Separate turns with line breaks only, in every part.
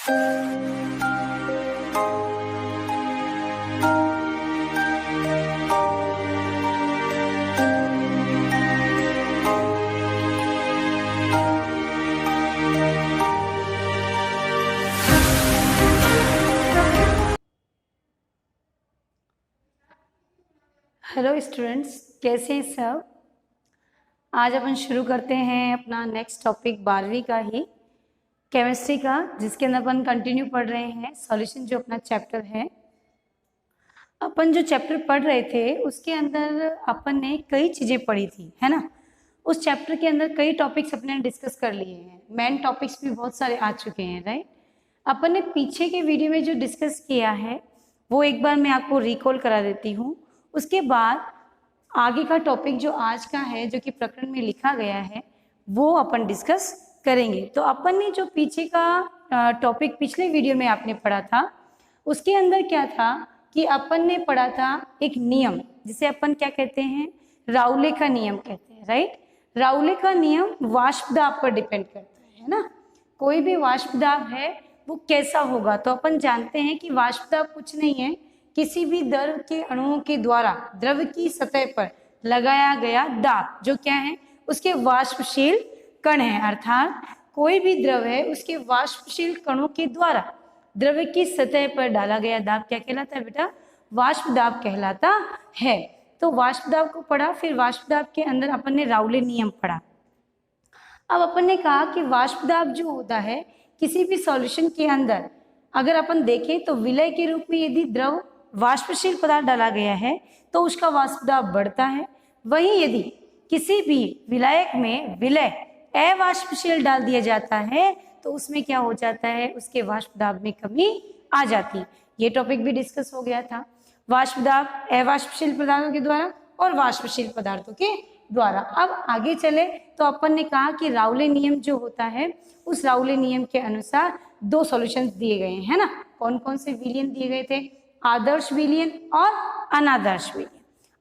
Hello students, कैसे हैं सब। आज अपन शुरू करते हैं अपना नेक्स्ट टॉपिक 12वीं का ही केमिस्ट्री का, जिसके अंदर अपन कंटिन्यू पढ़ रहे हैं सॉल्यूशन, जो अपना चैप्टर है। अपन जो चैप्टर पढ़ रहे थे उसके अंदर अपन ने कई चीज़ें पढ़ी थी, है ना। उस चैप्टर के अंदर कई टॉपिक्स अपने ने डिस्कस कर लिए हैं, मेन टॉपिक्स भी बहुत सारे आ चुके हैं, राइट। अपन ने पीछे के वीडियो में जो डिस्कस किया है वो एक बार मैं आपको रिकॉल करा देती हूँ। उसके बाद आगे का टॉपिक जो आज का है, जो कि प्रकरण में लिखा गया है, वो अपन डिस्कस करेंगे। तो अपन ने जो पीछे का टॉपिक पिछले वीडियो में आपने पढ़ा था, उसके अंदर क्या था कि अपन ने पढ़ा था एक नियम, जिसे अपन क्या कहते हैं, राउले का नियम कहते हैं, राइट। राउले का नियम वाष्प दाब पर डिपेंड करता है ना। कोई भी वाष्प दाब है वो कैसा होगा, तो अपन जानते हैं कि वाष्प दाब कुछ नहीं है, किसी भी द्रव के अणुओं के द्वारा द्रव की सतह पर लगाया गया दाब, जो क्या है, उसके वाष्पशील कण है। अर्थात कोई भी द्रव है, उसके वाष्पशील कणों के द्वारा द्रव की सतह पर डाला गया दाब क्या कहलाता है बेटा, वाष्प दाब कहलाता है। तो वाष्प दाब को पढ़ा, फिर वाष्प दाब के अंदर अपन ने राउले नियम पढ़ा। अब अपन ने कहा कि वाष्प दाब जो होता है किसी भी सॉल्यूशन के अंदर, अगर अपन देखें तो विलय के रूप में यदि द्रव वाष्पशील पदार्थ डाला गया है तो उसका वाष्प दाब बढ़ता है। वहीं यदि किसी भी विलायक में विलय अवाष्पशील डाल दिया जाता है तो उसमें क्या हो जाता है, उसके वाष्प दाब में कमी आ जाती। ये टॉपिक भी डिस्कस हो गया था, वाष्प दाब अवाष्पशील पदार्थों के द्वारा और वाष्पशील पदार्थों के द्वारा। अब आगे चले तो अपन ने कहा कि राउले नियम जो होता है, उस राउले नियम के अनुसार दो सॉल्यूशंस दिए गए हैं ना। कौन कौन से विलयन दिए गए थे, आदर्श विलयन और अनादर्श विलयन।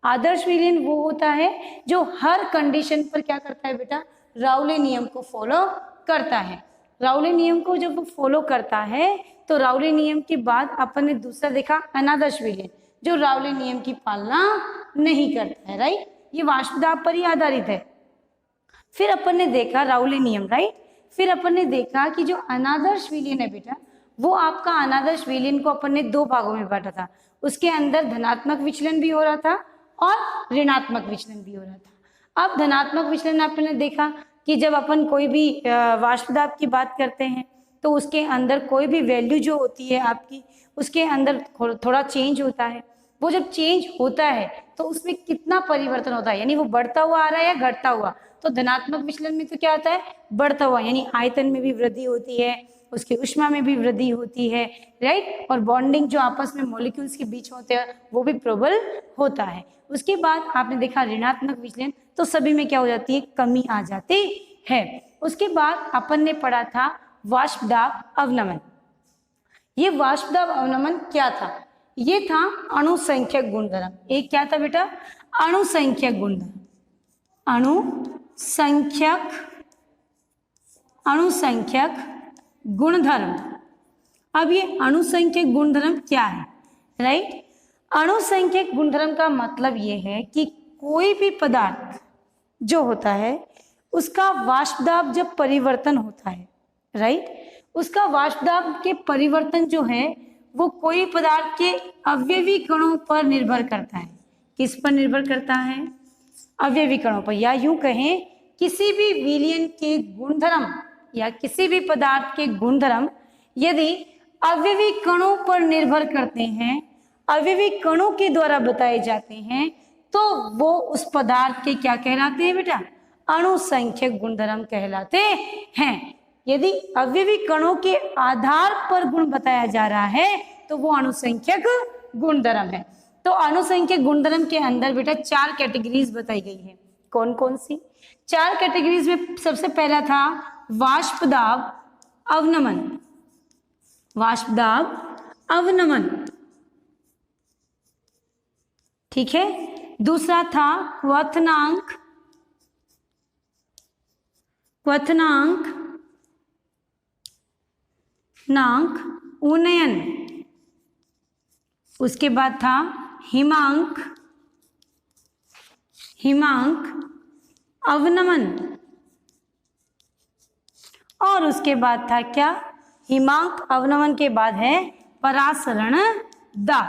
आदर्श विलयन वो होता है जो हर कंडीशन पर क्या करता है बेटा, राउले नियम को फॉलो करता है। राउले नियम को जब वो फॉलो करता है तो राउले नियम के बाद अपन ने दूसरा देखा अनादर्श विलयन, जो राउले नियम की पालना नहीं करता है, राइट। ये वाष्प दाब पर ही आधारित है। फिर अपन ने देखा राउले नियम, राइट। फिर अपन ने देखा कि जो अनादर्श विलयन है बेटा, वो आपका अनादर्श विलयन को अपन ने दो भागों में बांटा था। उसके अंदर धनात्मक विचलन भी हो रहा था और ऋणात्मक विचलन भी हो रहा था। अब धनात्मक विचलन आपने देखा कि जब अपन कोई भी वाष्प दाब की बात करते हैं तो उसके अंदर कोई भी वैल्यू जो होती है आपकी, उसके अंदर थोड़ा चेंज होता है। वो जब चेंज होता है तो उसमें कितना परिवर्तन होता है, यानी वो बढ़ता हुआ आ रहा है या घटता हुआ। तो धनात्मक विचलन में तो क्या होता है, बढ़ता हुआ, यानी आयतन में भी वृद्धि होती है, उसकी ऊष्मा में भी वृद्धि होती है, राइट। और बॉन्डिंग जो आपस में मॉलिक्यूल्स के बीच होते हैं वो भी प्रबल होता है। उसके बाद आपने देखा ऋणात्मक विचलन, तो सभी में क्या हो जाती है, कमी आ जाती है। उसके बाद अपन ने पढ़ा था वाष्प दाब अवनमन। ये वाष्प दाब अवनमन क्या था, ये था अणुसंख्यक गुणधर्म। एक क्या था बेटा, अणुसंख्यक गुणधर्म, अणुसंख्यक गुणधर्म। अब ये अणुसंख्यक गुणधर्म क्या है, राइट। अणुसंख्यक गुणधर्म का मतलब ये है कि कोई भी पदार्थ जो होता है उसका वाष्प दाब जब परिवर्तन होता है, राइट, उसका वाष्प दाब के परिवर्तन जो है वो कोई पदार्थ के अवयवी कणों पर निर्भर करता है। किस पर निर्भर करता है, अवयवी कणों पर। या यूं कहें, किसी भी विलयन के गुणधर्म या किसी भी पदार्थ के गुणधर्म यदि अवयवी कणों पर निर्भर करते हैं, अवयवी कणों के द्वारा बताए जाते हैं, तो वो उस पदार्थ के क्या कहलाते हैं बेटा, अणुसंख्यक गुणधर्म कहलाते हैं। यदि अवयवी कणों के आधार पर गुण बताया जा रहा है तो वो अणुसंख्यक गुणधर्म है। तो अणुसंख्यक गुणधर्म के अंदर बेटा 4 कैटेगरीज बताई गई है। कौन कौन सी 4 कैटेगरीज में, सबसे पहला था वाष्प दाब अवनमन, वाष्प दाब अवनमन, ठीक है। दूसरा था क्वथनांक, नांक उन्नयन, उसके बाद था हिमांक, हिमांक अवनमन, और उसके बाद था क्या, हिमांक अवनमन के बाद है परासरण दा,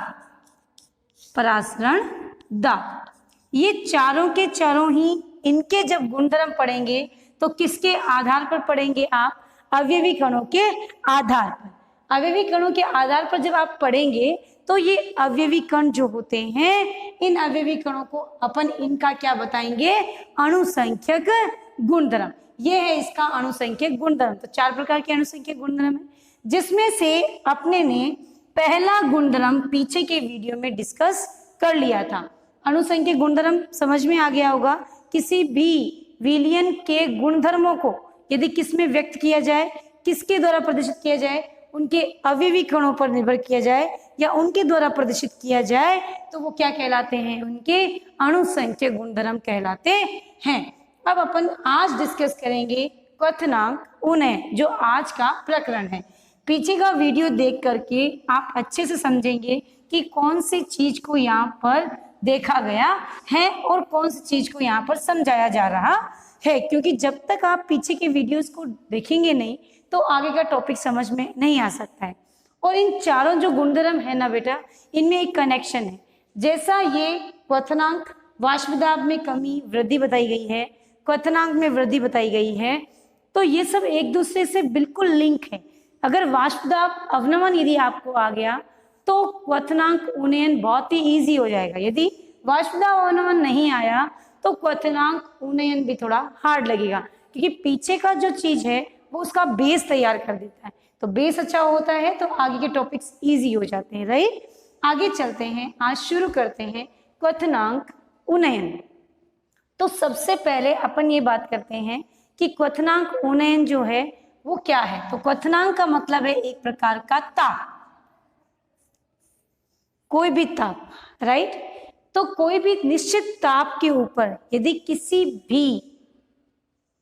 परासरण दा। ये चारों के चारों ही इनके जब गुणधर्म पढ़ेंगे तो किसके आधार पर पढ़ेंगे आप, अवयवी कणों के आधार पर। अवयवी कणों के आधार पर जब आप पढ़ेंगे तो ये अवयवी कण जो होते हैं, इन अवयवी कणों को अपन इनका क्या बताएंगे, अणुसंख्यक गुणधर्म। ये है इसका अणुसंख्यक गुणधर्म। तो 4 प्रकार के अणुसंख्यक गुणधर्म है, जिसमें से अपने ने पहला गुणधर्म पीछे के वीडियो में डिस्कस कर लिया था। अणुसंख्यक गुणधर्म समझ में आ गया होगा। किसी भी विलयन के गुणधर्मों को यदि किसमें व्यक्त किया जाए, किसके द्वारा प्रदर्शित किया जाए, उनके अवयवी कणों पर निर्भर किया जाए या उनके द्वारा प्रदर्शित किया जाए, तो वो क्या कहलाते हैं, उनके अणुसंख्यक गुणधर्म कहलाते हैं। अब अपन आज डिस्कस करेंगे क्वथनांक उन्नयन, जो आज का प्रकरण है। पीछे का वीडियो देख करके आप अच्छे से समझेंगे कि कौन सी चीज को यहाँ पर देखा गया है और कौन सी चीज को यहाँ पर समझाया जा रहा है, क्योंकि जब तक आप पीछे के वीडियोस को देखेंगे नहीं तो आगे का टॉपिक समझ में नहीं आ सकता है। और इन चारों जो गुणधर्म है ना बेटा, इनमें एक कनेक्शन है। जैसा ये क्वथनांक वाष्पदाब में कमी वृद्धि बताई गई है, क्वथनांक में वृद्धि बताई गई है, तो ये सब एक दूसरे से बिल्कुल लिंक है। अगर वाष्पदाब अवनमन यदि आपको आ गया तो क्वथनांक उन्नयन बहुत ही इजी हो जाएगा। यदि वाष्पदाब अवनमन नहीं आया तो क्वथनांक उन्नयन भी थोड़ा हार्ड लगेगा, क्योंकि पीछे का जो चीज है वो उसका बेस तैयार कर देता है। तो बेस अच्छा होता है तो आगे के टॉपिक्स इजी हो जाते हैं, राइट। आगे चलते हैं, आज शुरू करते हैं क्वथनांक उन्नयन। तो सबसे पहले अपन ये बात करते हैं कि क्वथनांक उन्नयन जो है वो क्या है। तो क्वथनांक का मतलब है एक प्रकार का ताप, कोई भी ताप, राइट। तो कोई भी निश्चित ताप के ऊपर यदि किसी भी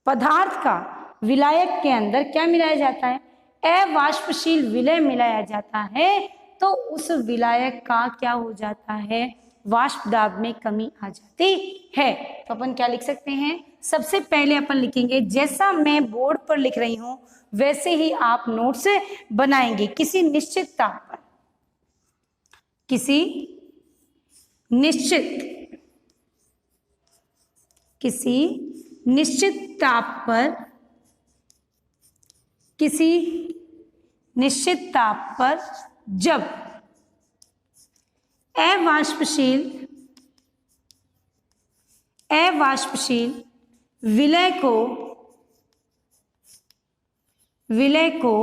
पदार्थ का विलायक के अंदर क्या मिलाया जाता है, अवाष्पशील विलय मिलाया जाता है, तो उस विलायक का क्या हो जाता है, वाष्पदाब में कमी आ जाती है। तो अपन क्या लिख सकते हैं, सबसे पहले अपन लिखेंगे, जैसा मैं बोर्ड पर लिख रही हूं वैसे ही आप नोट्स बनाएंगे। किसी निश्चित ताप पर, किसी निश्चित ताप पर, किसी निश्चित ताप पर जब अवाष्पशील विलय को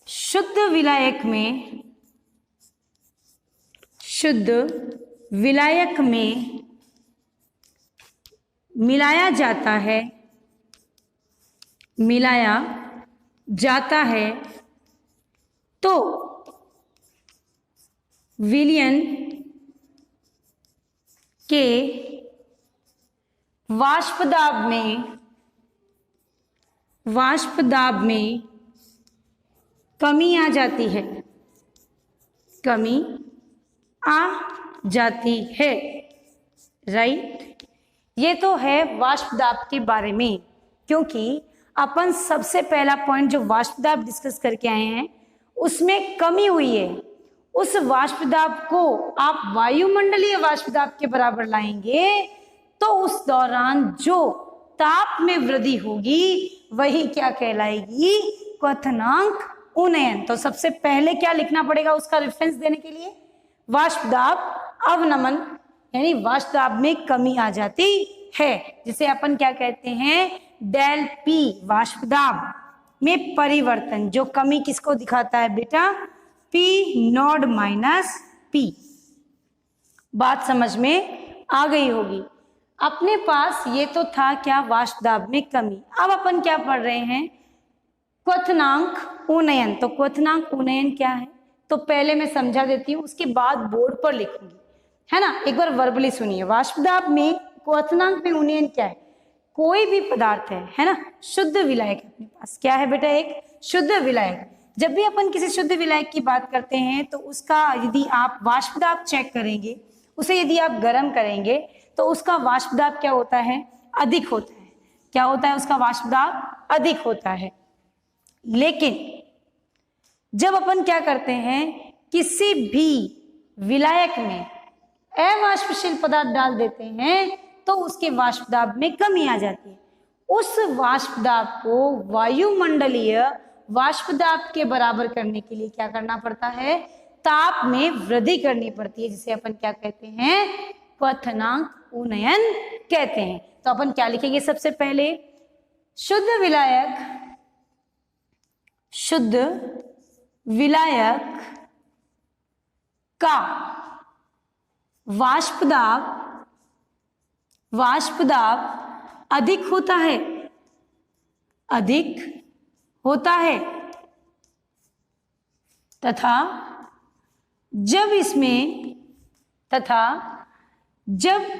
शुद्ध विलायक में मिलाया जाता है तो विलयन के वाष्पदाब में कमी आ जाती है, राइट। ये तो है वाष्पदाब के बारे में, क्योंकि अपन सबसे पहला पॉइंट जो वाष्पदाब डिस्कस करके आए हैं उसमें कमी हुई है। उस वाष्पदाब को आप वायुमंडलीय वाष्पदाब के बराबर लाएंगे तो उस दौरान जो ताप में वृद्धि होगी वही क्या कहलाएगी, क्वथनांक उन्नयन। तो सबसे पहले क्या लिखना पड़ेगा उसका रेफरेंस देने के लिए, वाष्पदाब अवनमन, यानी वाष्पदाब में कमी आ जाती है, जिसे अपन क्या कहते हैं, डेल पी, वाष्पदाब में परिवर्तन। जो कमी किसको दिखाता है बेटा, पी नॉट माइनस पी। बात समझ में आ गई होगी। अपने पास ये तो था क्या, वाष्पदाब में कमी। अब अपन क्या पढ़ रहे हैं, क्वथनांक उन्नयन। तो क्वथनांक उन्नयन क्या है तो पहले मैं समझा देती हूँ, उसके बाद बोर्ड पर लिखूंगी, है ना। एक बार वर्बली सुनिए। वाष्पदाब में क्वथनांक में उन्नयन क्या है, कोई भी पदार्थ है ना, शुद्ध विलायक अपने पास क्या है बेटा, एक शुद्ध विलायक। जब भी अपन किसी शुद्ध विलायक की बात करते हैं तो उसका यदि आप वाष्प दाब चेक करेंगे, उसे यदि आप गर्म करेंगे तो उसका वाष्प दाब क्या होता है, अधिक होता है। क्या होता है, उसका वाष्प दाब अधिक होता है। लेकिन जब अपन क्या करते हैं, किसी भी विलायक में अवाष्पशील पदार्थ डाल देते हैं तो उसके वाष्प दाब में कमी आ जाती है। उस वाष्प दाब को वायुमंडलीय वाष्प दाब के बराबर करने के लिए क्या करना पड़ता है, ताप में वृद्धि करनी पड़ती है, जिसे अपन क्या कहते हैं, क्वथनांक उन्नयन कहते हैं। तो अपन क्या लिखेंगे, सबसे पहले शुद्ध विलायक का वाष्प दाब अधिक होता है तथा जब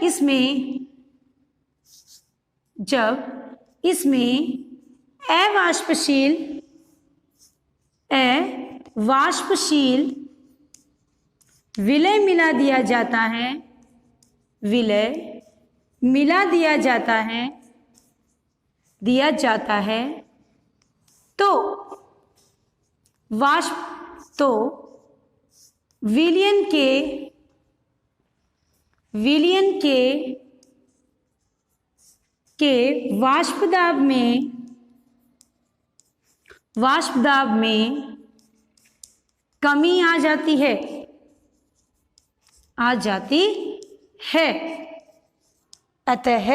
इसमें अवाष्पशील विलय मिला दिया जाता है तो विलयन के वाष्प दाब में कमी आ जाती है। अतः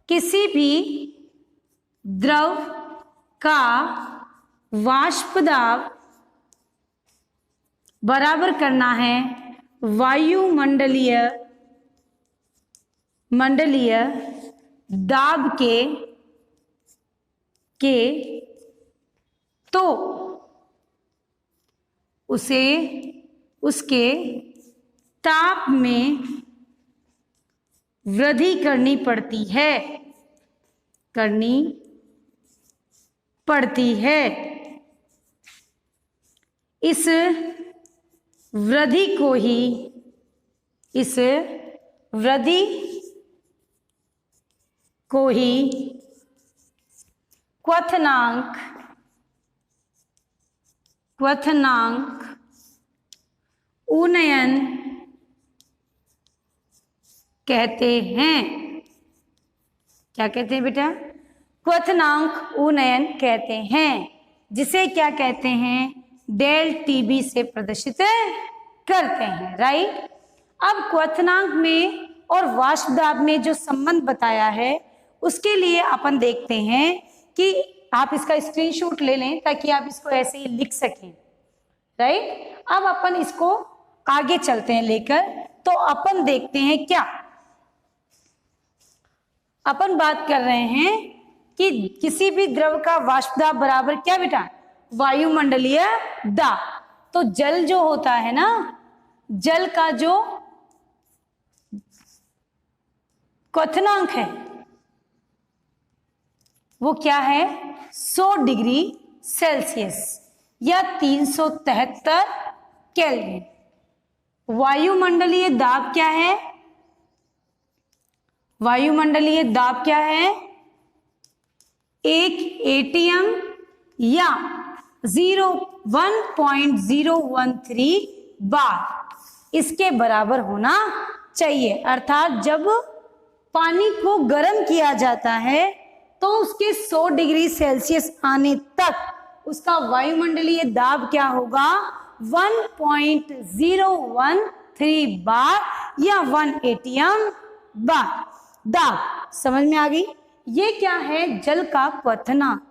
किसी भी द्रव का वाष्प दाब बराबर करना है वायुमंडलीय दाब के तो उसके ताप में वृद्धि करनी पड़ती है। इस वृद्धि को ही क्वथनांक उन्नयन कहते हैं। क्या कहते हैं बेटा, क्वथनांक उन्नयन कहते हैं, जिसे क्या कहते हैं, डेल टीबी से प्रदर्शित करते हैं। राइट। अब क्वथनांक में और वाष्प दाब में जो संबंध बताया है उसके लिए अपन देखते हैं कि आप इसका स्क्रीनशॉट ले लें ताकि आप इसको ऐसे ही लिख सकें। राइट। अब अपन इसको आगे चलते हैं लेकर, तो अपन देखते हैं क्या अपन बात कर रहे हैं कि किसी भी द्रव का वाष्प दाब बराबर क्या बेटा, वायुमंडलीय दाब। तो जल जो होता है ना, जल का जो क्वथनांक है वो क्या है, 100 डिग्री सेल्सियस या 373 केल्विन। वायुमंडलीय दाब क्या है, वायुमंडलीय दाब क्या है, 1 एटीएम या 1.013 बार इसके बराबर होना चाहिए। अर्थात जब पानी को गर्म किया जाता है तो उसके 100 डिग्री सेल्सियस आने तक उसका वायुमंडलीय दाब क्या होगा, 1.013 बार या 1 एटीएम बार दाब। समझ में आ गई। ये क्या है, जल का क्वथनांक।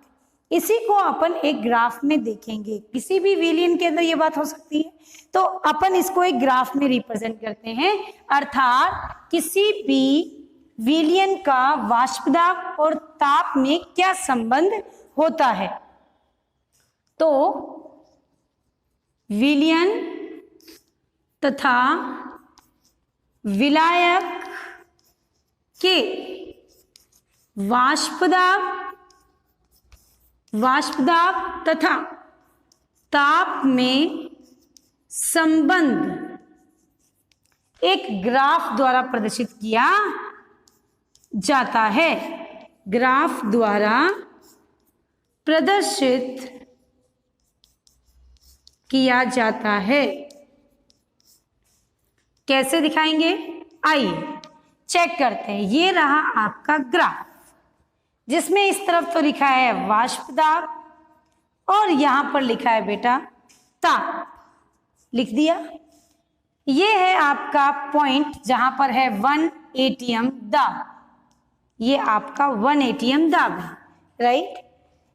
इसी को अपन एक ग्राफ में देखेंगे। किसी भी विलयन के अंदर ये बात हो सकती है, तो अपन इसको एक ग्राफ में रिप्रेजेंट करते हैं। अर्थात किसी भी विलयन का वाष्प दाब और ताप में क्या संबंध होता है। तो विलयन तथा विलायक के वाष्प दाब वाष्प दाब तथा ताप में संबंध एक ग्राफ द्वारा प्रदर्शित किया जाता है। ग्राफ द्वारा प्रदर्शित किया जाता है। कैसे दिखाएंगे, आइए चेक करते हैं। ये रहा आपका ग्राफ, जिसमें इस तरफ तो लिखा है वाष्प दाब और यहां पर लिखा है बेटा ताप, लिख दिया। ये है आपका पॉइंट जहां पर है 1 atm दाब, ये आपका 1 atm दाब है, राइट।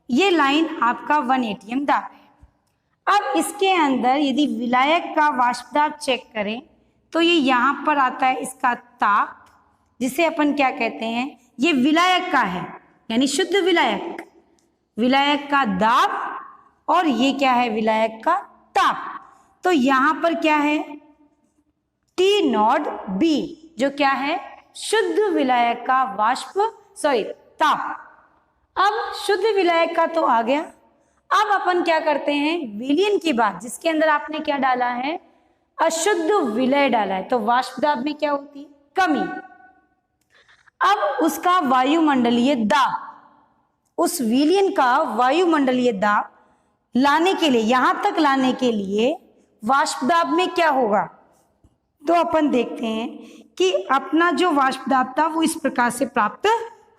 ये लाइन आपका 1 atm दाब है। अब इसके अंदर यदि विलायक का वाष्प दाब चेक करें तो ये यहां पर आता है इसका ताप, जिसे अपन क्या कहते हैं, ये विलायक का है, यानी शुद्ध विलायक, विलायक का दाब, और ये क्या है, विलायक का ताप। तो यहां पर क्या है, T0B, जो क्या है, शुद्ध विलायक का ताप। अब शुद्ध विलायक का तो आ गया। अब अपन क्या करते हैं, विलयन की बात, जिसके अंदर आपने क्या डाला है, अशुद्ध विलय डाला है, तो वाष्प दाब में क्या होती है, कमी। अब उसका वायुमंडलीय दाब, उस विलयन का वायुमंडलीय दाब लाने के लिए, यहां तक लाने के लिए वाष्प दाब में क्या होगा, तो अपन देखते हैं कि अपना जो वाष्प दाब था वो इस प्रकार से प्राप्त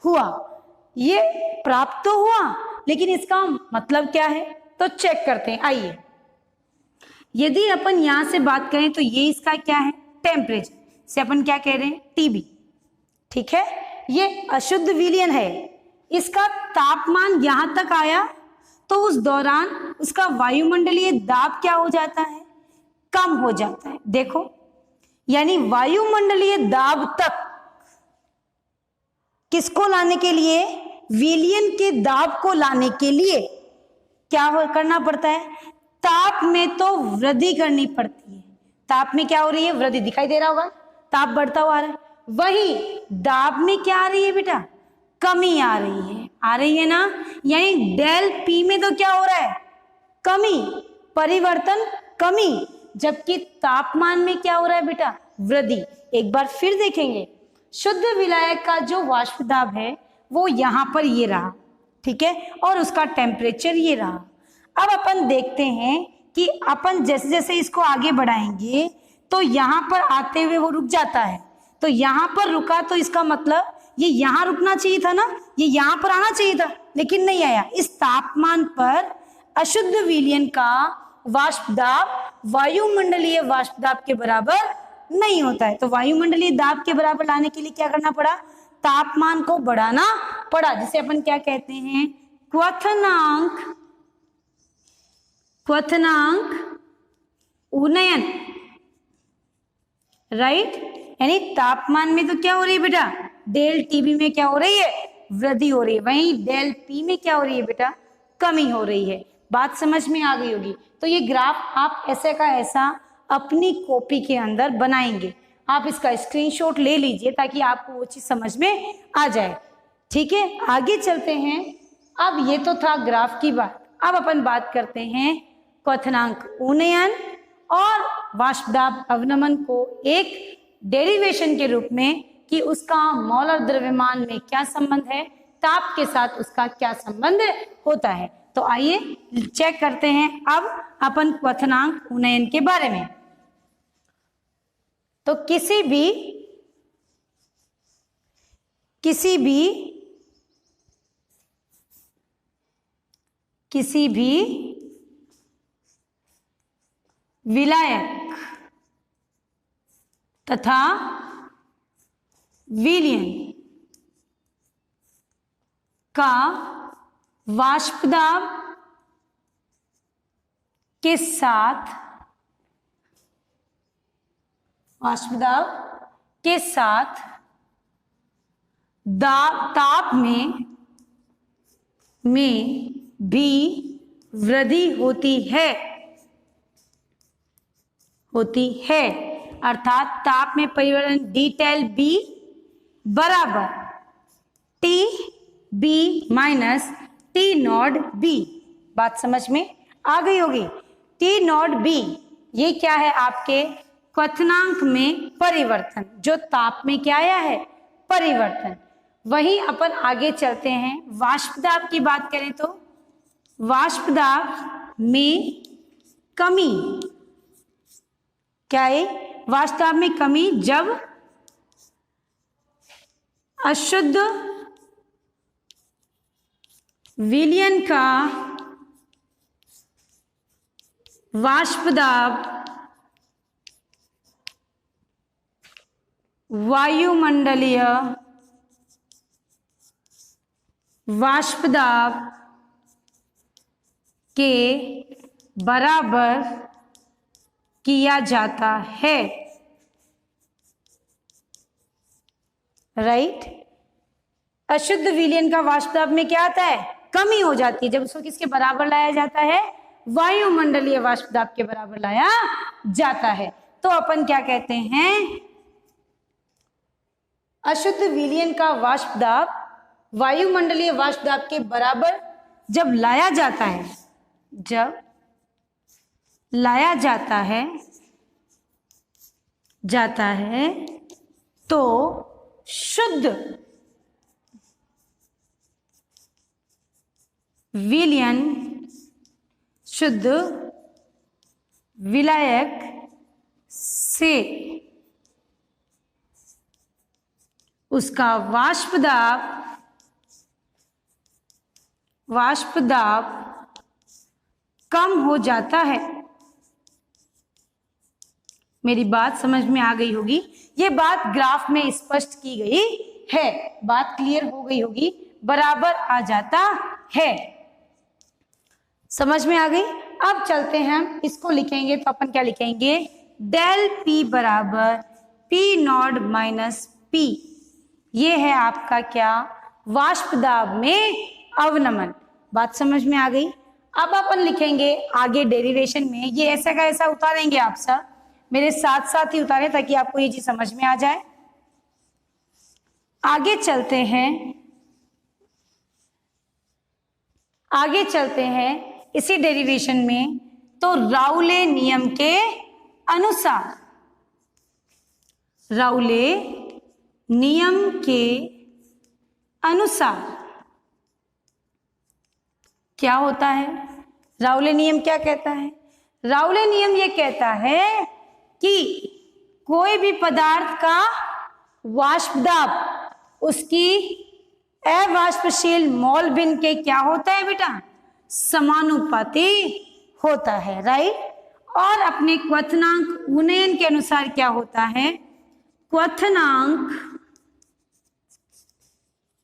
हुआ। ये प्राप्त तो हुआ, लेकिन इसका मतलब क्या है, तो चेक करते हैं। आइए, यदि अपन यहां से बात करें तो ये इसका क्या है, टेम्परेचर, से अपन क्या कह रहे हैं, TB, ठीक है। ये अशुद्ध विलयन है, इसका तापमान यहां तक आया तो उस दौरान उसका वायुमंडलीय दाब क्या हो जाता है, कम हो जाता है। देखो, यानी वायुमंडलीय दाब तक किसको लाने के लिए, विलयन के दाब को लाने के लिए क्या करना पड़ता है, ताप में तो वृद्धि करनी पड़ती है। ताप में क्या हो रही है, वृद्धि, दिखाई दे रहा होगा, ताप बढ़ता हुआ आ रहा है। वही दाब में क्या आ रही है बेटा, कमी आ रही है ना। यानी डेल पी में तो क्या हो रहा है, कमी, परिवर्तन, कमी, जबकि तापमान में क्या हो रहा है बेटा, वृद्धि। एक बार फिर देखेंगे, शुद्ध विलायक का जो वाष्प दाब है वो यहां पर ये रहा, ठीक है, और उसका टेम्परेचर ये रहा। अब अपन देखते हैं कि अपन जैसे जैसे इसको आगे बढ़ाएंगे तो यहां पर आते हुए वो रुक जाता है। तो यहां पर रुका तो इसका मतलब ये यहां रुकना चाहिए था ना, ये यहां पर आना चाहिए था, लेकिन नहीं आया। इस तापमान पर अशुद्ध विलयन का वाष्प दाब वायुमंडलीय वाष्प दाब के बराबर नहीं होता है। तो वायुमंडलीय दाब के बराबर लाने के लिए क्या करना पड़ा, तापमान को बढ़ाना पड़ा, जिसे अपन क्या कहते हैं, क्वथनांक उन्नयन, राइट। यानी तापमान में तो क्या हो रही है बेटा, डेल TB में क्या हो रही है, वृद्धि हो रही है, वहीं डेल P में क्या हो रही है बेटा, कमी हो रही है। बात समझ में आ गई होगी। तो ये ग्राफ आप ऐसे का ऐसा अपनी कॉपी के अंदर बनाएंगे। आप इसका स्क्रीनशॉट ले लीजिए ताकि आपको वो चीज समझ में आ जाए, ठीक है। आगे चलते हैं। अब ये तो था ग्राफ की बात, अब अपन बात करते हैं क्वथनांक उन्नयन और वाष्प दाब अवनमन को एक डेरिवेशन के रूप में, कि उसका मॉलर द्रव्यमान में क्या संबंध है, ताप के साथ उसका क्या संबंध होता है। तो आइए चेक करते हैं अब अपन क्वथनांक उन्नयन के बारे में। तो किसी भी विलायक तथा विलयन का वाष्प दाब के साथ ताप में भी वृद्धि होती है, अर्थात ताप में परिवर्तन dTB बराबर TB minus T naught B. बात समझ में आ गई होगी। टी नॉट बी ये क्या है, आपके क्वथनांक में परिवर्तन, जो ताप में क्या आया है, परिवर्तन। वहीं अपन आगे चलते हैं, वाष्प दाब की बात करें तो वाष्प दाब में कमी क्या है, वाष्प दाब में कमी जब अशुद्ध विलयन का वाष्प दाब वायुमंडलीय वाष्प दाब के बराबर किया जाता है। राइट। अशुद्ध विलयन का वाष्प दाब में क्या आता है, कमी हो जाती है जब उसको किसके बराबर लाया जाता है, वायुमंडलीय वाष्प दाब के बराबर लाया जाता है। तो अपन क्या कहते हैं, अशुद्ध विलयन का वाष्प दाब वायुमंडलीय वाष्प दाब के बराबर जब लाया जाता है, जब लाया जाता है तो शुद्ध विलयन, शुद्ध विलायक से उसका वाष्प दाब कम हो जाता है। मेरी बात समझ में आ गई होगी। ये बात ग्राफ में स्पष्ट की गई है, बात क्लियर हो गई होगी, बराबर आ जाता है। समझ में आ गई। अब चलते हैं, हम इसको लिखेंगे तो अपन क्या लिखेंगे, डेल पी बराबर पी नॉट माइनस पी। ये है आपका क्या, वाष्प दाब में अवनमन। बात समझ में आ गई। अब अपन लिखेंगे आगे डेरिवेशन में, ये ऐसा का ऐसा उतारेंगे आप सब, मेरे साथ साथ ही उतारें ताकि आपको ये चीज समझ में आ जाए। आगे चलते हैं इसी डेरिवेशन में। तो राउले नियम के अनुसार, राउले नियम के अनुसार क्या होता है, राउले नियम क्या कहता है, राउले नियम ये कहता है कि कोई भी पदार्थ का वाष्प दाब उसकी अवाष्पशील मोल भिन्न के क्या होता है बेटा, समानुपाती होता है। राइट। और अपने क्वथनांक उन्नयन के अनुसार क्या होता है, क्वथनांक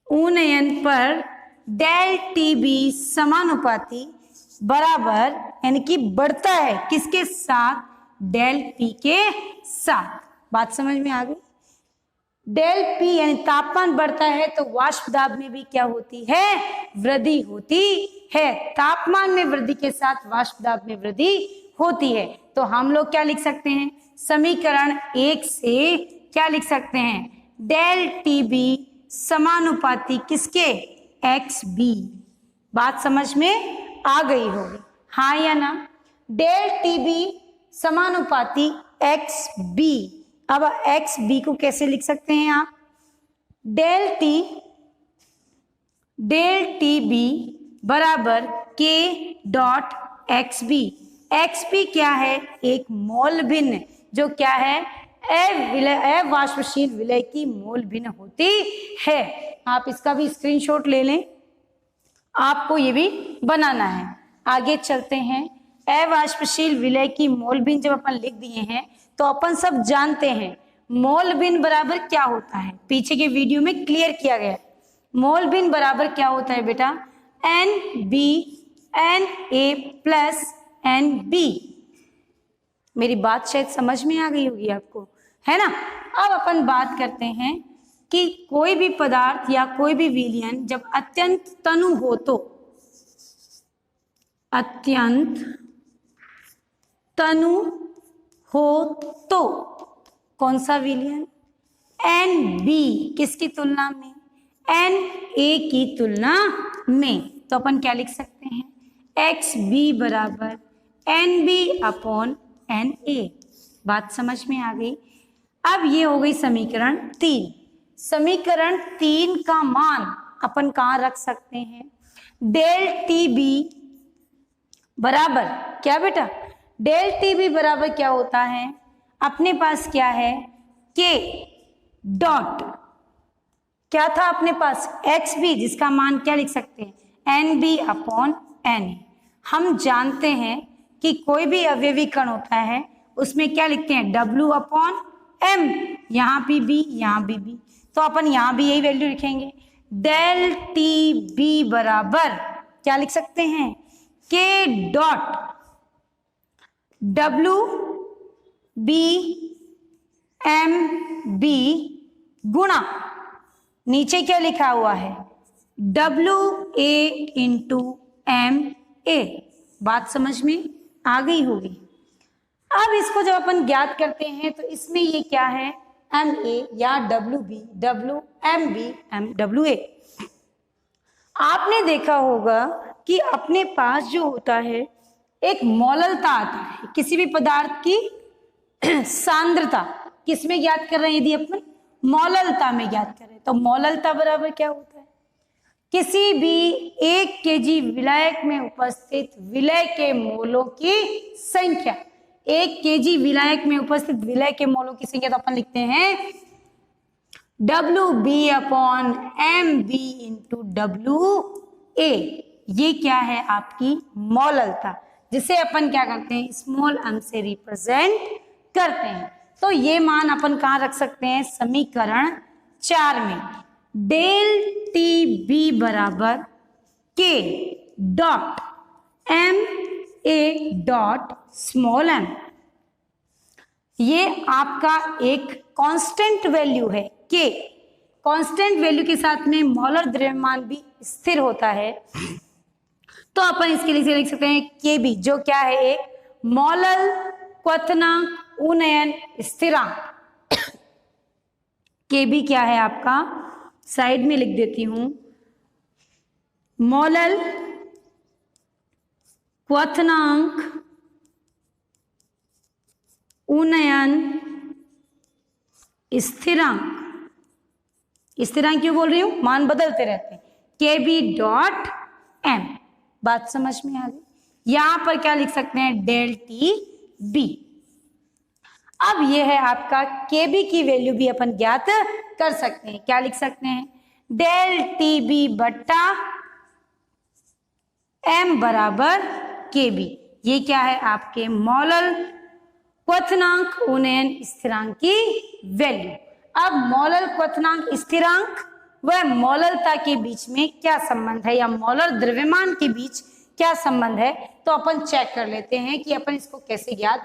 उन्नयन पर डेल टी बी समानुपाती बराबर यानी कि बढ़ता है किसके साथ, डेल पी के साथ। बात समझ में आ गई। डेल पी यानी तापमान बढ़ता है तो वाष्प दाब में भी क्या होती है, वृद्धि होती है। तापमान में वृद्धि के साथ वाष्प दाब में वृद्धि होती है। तो हम लोग क्या लिख सकते हैं, समीकरण 1 से क्या लिख सकते हैं, डेल टी बी समानुपाती किसके, एक्स बी। बात समझ में आ गई होगी, हाँ या ना। डेल टी बी समानुपाती एक्स बी। अब एक्स बी को कैसे लिख सकते हैं आप, डेल टी बी बराबर K dot X B. X B क्या है, एक मोल भिन्न, जो क्या है, अवाष्पशील विलय की मोल भिन्न होती है। आप इसका भी स्क्रीनशॉट ले लें, आपको ये भी बनाना है। आगे चलते हैं, अवाष्पशील विलय की मोल भिन्न जब अपन लिख दिए हैं तो अपन सब जानते हैं मोल भिन्न बराबर क्या होता है, पीछे के वीडियो में क्लियर किया गया है। मोल भिन्न बराबर क्या होता है बेटा, N B N A plus N B. मेरी बात शायद समझ में आ गई होगी आपको, है ना। अब अपन बात करते हैं कि कोई भी पदार्थ या कोई भी विलयन जब अत्यंत तनु हो तो, अत्यंत तनु हो तो कौन सा विलयन, एन बी किसकी तुलना में, एन ए की तुलना में। तो अपन क्या लिख सकते हैं, एक्स बी बराबर N B upon N A. बात समझ में आ गई। अब ये हो गई समीकरण 3। समीकरण 3 का मान अपन कहाँ रख सकते हैं, डेल टी बी बराबर क्या बेटा, डेल टी बी बराबर क्या होता है, अपने पास क्या है, के डॉट क्या था अपने पास, एक्स बी, जिसका मान क्या लिख सकते हैं, N B upon N A. हम जानते हैं कि कोई भी अवयवी कण होता है उसमें क्या लिखते हैं, डब्ल्यू अपॉन एम, यहाँ भी बी यहाँ भी बी, तो अपन यहाँ भी यही वैल्यू लिखेंगे। डेल टी बी बराबर क्या लिख सकते हैं, K dot W B M B गुणा नीचे क्या लिखा हुआ है, W A into M A. बात समझ में आ गई होगी। अब इसको जब अपन ज्ञात करते हैं तो इसमें ये क्या है, एम ए या W B, W M B M W A. आपने देखा होगा कि अपने पास जो होता है एक मौललता आता है, किसी भी पदार्थ की सांद्रता किसमें ज्ञात कर रहे हैं, यदि अपन मौललता में ज्ञात करें तो मौललता बराबर क्या होता है, किसी भी 1 केजी विलायक में उपस्थित विलय के मोलों की संख्या। 1 केजी विलायक में उपस्थित विलय के मोलों की संख्या तो अपन लिखते हैं W B upon M B into W A. ये क्या है, आपकी मौललता, जिसे अपन क्या करते हैं, स्मॉल एम से रिप्रेजेंट करते हैं। तो ये मान अपन कहाँ रख सकते हैं, समीकरण 4 में। डेल टी बी बराबर K dot M A dot small M. ये आपका एक कांस्टेंट वैल्यू है, के कांस्टेंट वैल्यू के साथ में मॉलर द्रव्यमान भी स्थिर होता है, तो अपन इसके लिए लिख सकते हैं के बी, जो क्या है, एक मॉलर क्वथनांक उन्नयन स्थिरांक। के बी क्या है आपका, साइड में लिख देती हूं, मॉलर क्वथनांक उन्नयन स्थिरांक। स्थिरांक क्यों बोल रही हूं, मान बदलते रहते हैं, के बी डॉट एम। बात समझ में आ गई। यहां पर क्या लिख सकते हैं, डेल टी बी। अब यह है आपका के बी की वैल्यू भी अपन ज्ञात कर सकते हैं। क्या लिख सकते हैं, डेल टी बी बट्टा एम बराबर के बी। ये क्या है, आपके मॉलर क्वथनांक उन्नयन स्थिरांक की वैल्यू। अब मॉलर क्वथनांक स्थिरांक व मॉलरता के बीच में क्या संबंध है, या मॉलर द्रव्यमान के बीच क्या संबंध है, तो अपन चेक कर लेते हैं कि अपन इसको कैसे ज्ञात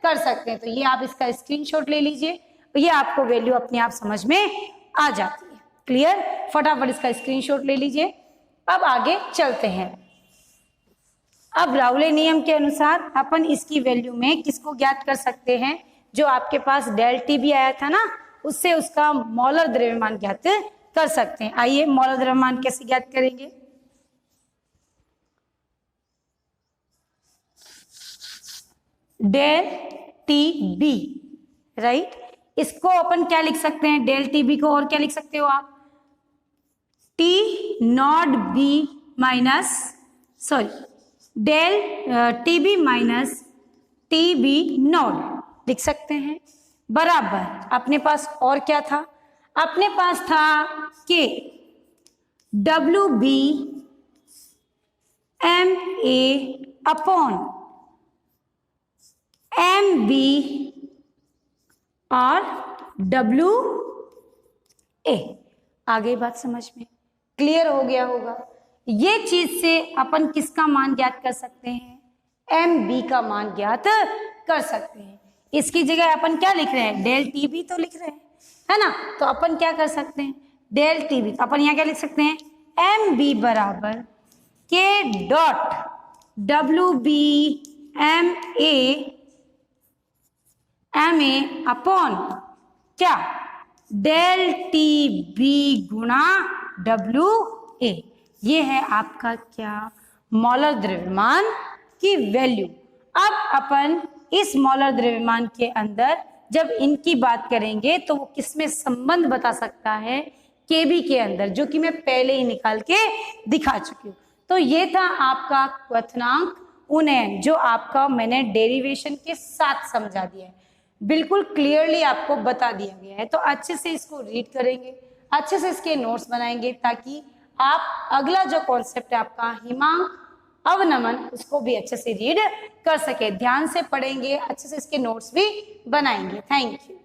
कर सकते हैं। तो ये आप इसका स्क्रीनशॉट ले लीजिए, ये आपको वैल्यू अपने आप समझ में आ जाती है। क्लियर, फटाफट इसका स्क्रीनशॉट ले लीजिए। अब आगे चलते हैं। अब राउले नियम के अनुसार अपन इसकी वैल्यू में किसको ज्ञात कर सकते हैं, जो आपके पास डेल टी भी आया था ना, उससे उसका मॉलर द्रव्यमान ज्ञात कर सकते हैं। आइए मॉलर द्रव्यमान कैसे ज्ञात करेंगे। डेल टी बी, राइट, इसको अपन क्या लिख सकते हैं, डेल टी बी को और क्या लिख सकते हो आप, T naught B minus, sorry, del T B minus T B naught लिख सकते हैं, बराबर अपने पास और क्या था, अपने पास था K W B M A upon M B और डब्ल्यू ए। आ गई बात समझ में, क्लियर हो गया होगा। ये चीज से अपन किसका मान ज्ञात कर सकते हैं, एम बी का मान ज्ञात कर सकते हैं। इसकी जगह अपन क्या लिख रहे हैं, डेल टी बी तो लिख रहे हैं, है ना, तो अपन क्या कर सकते हैं, डेल टी बी, अपन यहाँ क्या लिख सकते हैं, एम बी बराबर K dot W B M A upon क्या, डेल टी बी गुणा डब्ल्यू ए। ये है आपका क्या, मोलर द्रव्यमान की वैल्यू। अब अपन इस मोलर द्रव्यमान के अंदर जब इनकी बात करेंगे तो वो किसमें संबंध बता सकता है, केबी के अंदर, जो कि मैं पहले ही निकाल के दिखा चुकी हूँ। तो ये था आपका क्वथनांक उन्नयन, जो आपका मैंने डेरिवेशन के साथ समझा दिया है, बिल्कुल क्लियरली आपको बता दिया गया है। तो अच्छे से इसको रीड करेंगे, अच्छे से इसके नोट्स बनाएंगे, ताकि आप अगला जो कॉन्सेप्ट है आपका हिमांक अवनमन, उसको भी अच्छे से रीड कर सके। ध्यान से पढ़ेंगे, अच्छे से इसके नोट्स भी बनाएंगे। Thank you.